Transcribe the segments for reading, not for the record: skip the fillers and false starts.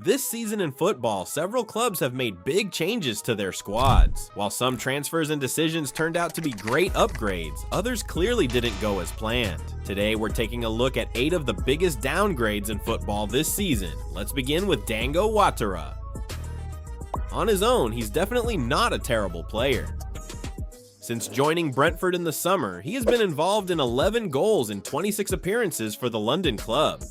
This season in football, several clubs have made big changes to their squads. While some transfers and decisions turned out to be great upgrades, others clearly didn't go as planned. Today, we're taking a look at 8 of the biggest downgrades in football this season. Let's begin with Dango Ouattara. On his own, he's definitely not a terrible player. Since joining Brentford in the summer, he has been involved in 11 goals in 26 appearances for the London club.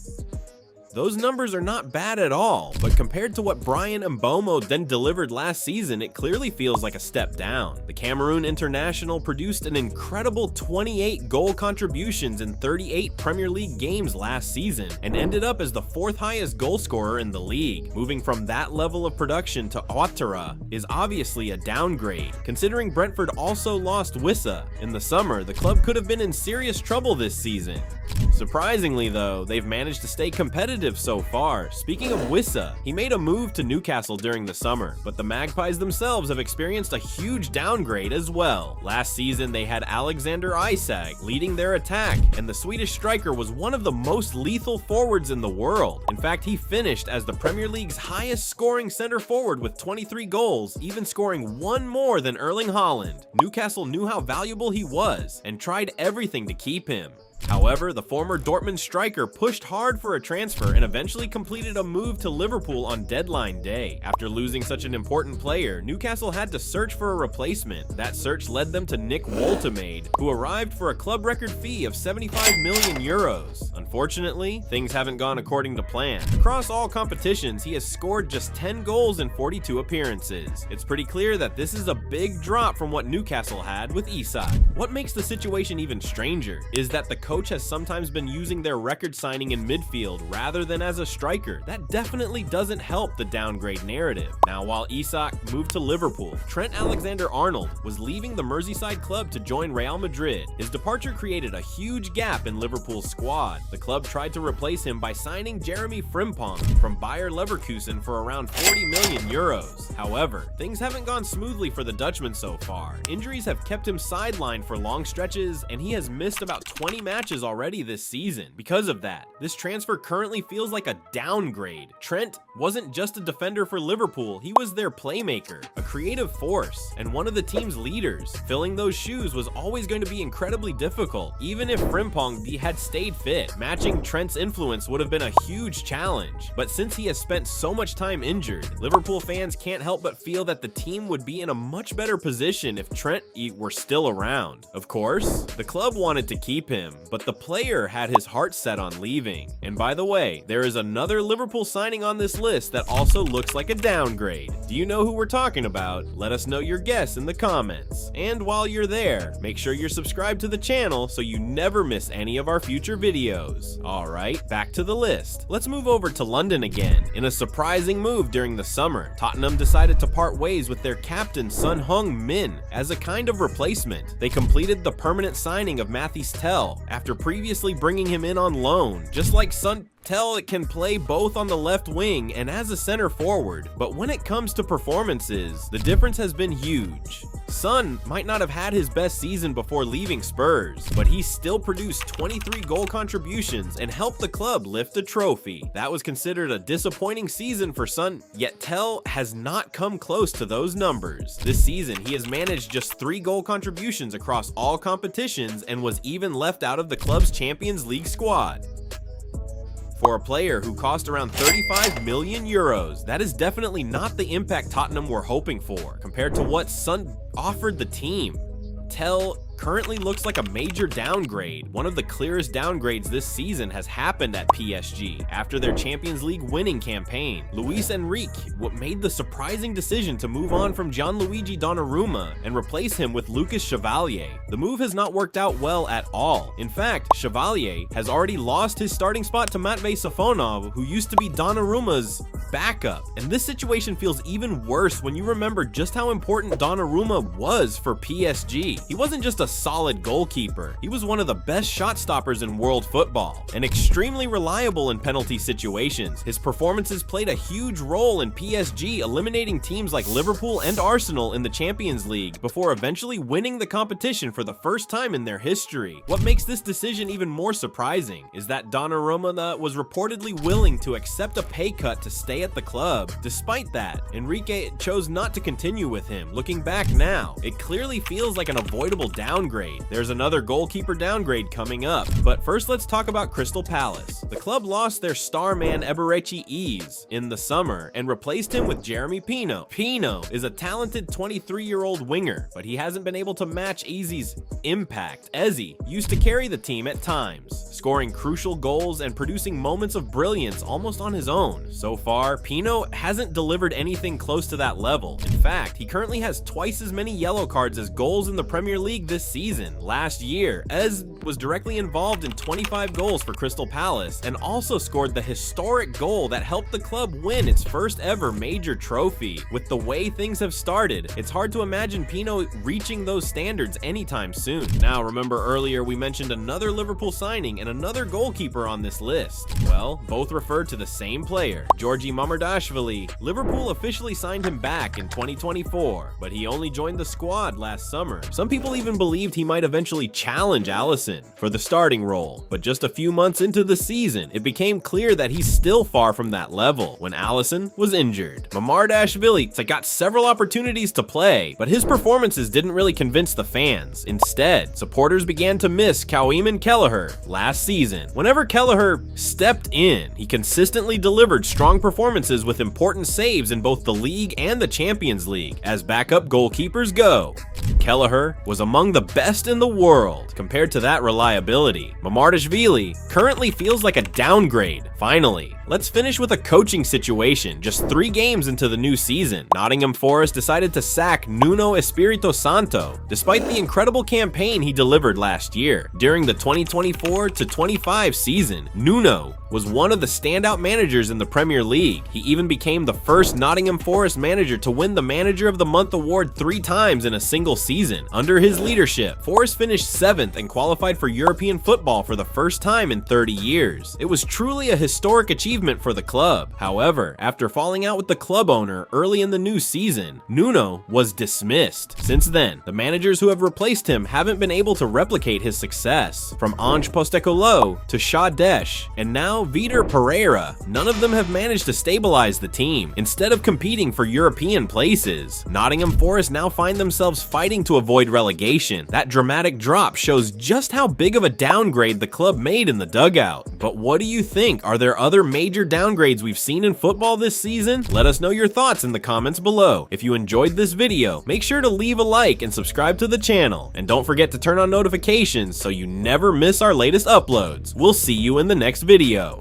Those numbers are not bad at all, but compared to what Bryan Mbeumo then delivered last season, it clearly feels like a step down. The Cameroon international produced an incredible 28 goal contributions in 38 Premier League games last season, and ended up as the 4th highest goal scorer in the league. Moving from that level of production to Ouattara is obviously a downgrade. Considering Brentford also lost Wissa in the summer, the club could have been in serious trouble this season. Surprisingly though, they've managed to stay competitive so far. Speaking of Wissa, he made a move to Newcastle during the summer, but the Magpies themselves have experienced a huge downgrade as well. Last season they had Alexander Isak leading their attack, and the Swedish striker was one of the most lethal forwards in the world. In fact, he finished as the Premier League's highest scoring center forward with 23 goals, even scoring 1 more than Erling Haaland. Newcastle knew how valuable he was and tried everything to keep him. However, the former Dortmund striker pushed hard for a transfer and eventually completed a move to Liverpool on deadline day. After losing such an important player, Newcastle had to search for a replacement. That search led them to Nick Woltemade, who arrived for a club record fee of 75 million euros. Unfortunately, things haven't gone according to plan. Across all competitions, he has scored just 10 goals in 42 appearances. It's pretty clear that this is a big drop from what Newcastle had with Isak. What makes the situation even stranger is that the coach has sometimes been using their record signing in midfield rather than as a striker. That definitely doesn't help the downgrade narrative. Now, while Isak moved to Liverpool, Trent Alexander-Arnold was leaving the Merseyside club to join Real Madrid. His departure created a huge gap in Liverpool's squad. The club tried to replace him by signing Jeremie Frimpong from Bayer Leverkusen for around 40 million euros. However, things haven't gone smoothly for the Dutchman so far. Injuries have kept him sidelined for long stretches, and he has missed about 20 matches already this season. Because of that, this transfer currently feels like a downgrade. Trent wasn't just a defender for Liverpool, he was their playmaker, a creative force, and one of the team's leaders. Filling those shoes was always going to be incredibly difficult, even if Frimpong had stayed fit. Matching Trent's influence would have been a huge challenge, but since he has spent so much time injured, Liverpool fans can't help but feel that the team would be in a much better position if Trent were still around. Of course, the club wanted to keep him, but the player had his heart set on leaving. And by the way, there is another Liverpool signing on this list that also looks like a downgrade. Do you know who we're talking about? Let us know your guess in the comments. And while you're there, make sure you're subscribed to the channel so you never miss any of our future videos. Alright, back to the list. Let's move over to London again. In a surprising move during the summer, Tottenham decided to part ways with their captain Son Heung-min as a kind of replacement. They completed the permanent signing of Mathys Tel after previously bringing him in on loan. Just like Tel can play both on the left wing and as a center forward, but when it comes to performances, the difference has been huge. Son might not have had his best season before leaving Spurs, but he still produced 23 goal contributions and helped the club lift a trophy. That was considered a disappointing season for Son, yet Tel has not come close to those numbers. This season, he has managed just 3 goal contributions across all competitions and was even left out of the club's Champions League squad. For a player who cost around 35 million euros, that is definitely not the impact Tottenham were hoping for compared to what Son offered the team. Tel currently looks like a major downgrade. One of the clearest downgrades this season has happened at PSG after their Champions League winning campaign. Luis Enrique made the surprising decision to move on from Gianluigi Donnarumma and replace him with Lucas Chevalier. The move has not worked out well at all. In fact, Chevalier has already lost his starting spot to Matvei Safonov, who used to be Donnarumma's backup. And this situation feels even worse when you remember just how important Donnarumma was for PSG. He wasn't just a solid goalkeeper, he was one of the best shot stoppers in world football, and extremely reliable in penalty situations. His performances played a huge role in PSG eliminating teams like Liverpool and Arsenal in the Champions League before eventually winning the competition for the first time in their history. What makes this decision even more surprising is that Donnarumma was reportedly willing to accept a pay cut to stay stay at the club. Despite that, Enrique chose not to continue with him. Looking back now, it clearly feels like an avoidable downgrade. There's another goalkeeper downgrade coming up, but first let's talk about Crystal Palace. The club lost their star man Eberechi Eze in the summer and replaced him with Jeremy Pino. Pino is a talented 23-year-old winger, but he hasn't been able to match Eze's impact. Eze used to carry the team at times, scoring crucial goals and producing moments of brilliance almost on his own. So far, Pino hasn't delivered anything close to that level. In fact, he currently has twice as many yellow cards as goals in the Premier League this season. Last year, Eze was directly involved in 25 goals for Crystal Palace and also scored the historic goal that helped the club win its first ever major trophy. With the way things have started, it's hard to imagine Pino reaching those standards anytime soon. Now, remember earlier we mentioned another Liverpool signing and another goalkeeper on this list. Well, both refer to the same player, Giorgi Mamardashvili. Liverpool officially signed him back in 2024, but he only joined the squad last summer. Some people even believed he might eventually challenge Alisson for the starting role, but just a few months into the season, it became clear that he's still far from that level when Alisson was injured. Mamardashvili got several opportunities to play, but his performances didn't really convince the fans. Instead, supporters began to miss Heung-min Kelleher last season. Whenever Kelleher stepped in, he consistently delivered strong performances with important saves in both the league and the Champions League. As backup goalkeepers go, Kelleher was among the best in the world compared to that reliability. Mamardashvili currently feels like a downgrade. Finally, let's finish with a coaching situation. Just 3 games into the new season, Nottingham Forest decided to sack Nuno Espirito Santo, despite the incredible campaign he delivered last year. During the 2024-25 season, Nuno was one of the standout managers in the Premier League. He even became the first Nottingham Forest manager to win the Manager of the Month award 3 times in a single season. Under his leadership, Forest finished 7th and qualified for European football for the first time in 30 years. It was truly a historic achievement for the club. However, after falling out with the club owner early in the new season, Nuno was dismissed. Since then, the managers who have replaced him haven't been able to replicate his success. From Ange Postecoglou to Shadesh, and now Vitor Pereira, none of them have managed to stabilize the team. Instead of competing for European places, Nottingham Forest now find themselves fighting to avoid relegation. That dramatic drop shows just how big of a downgrade the club made in the dugout. But what do you think? Are there other major downgrades we've seen in football this season? Let us know your thoughts in the comments below. If you enjoyed this video, make sure to leave a like and subscribe to the channel. And don't forget to turn on notifications so you never miss our latest uploads. We'll see you in the next video.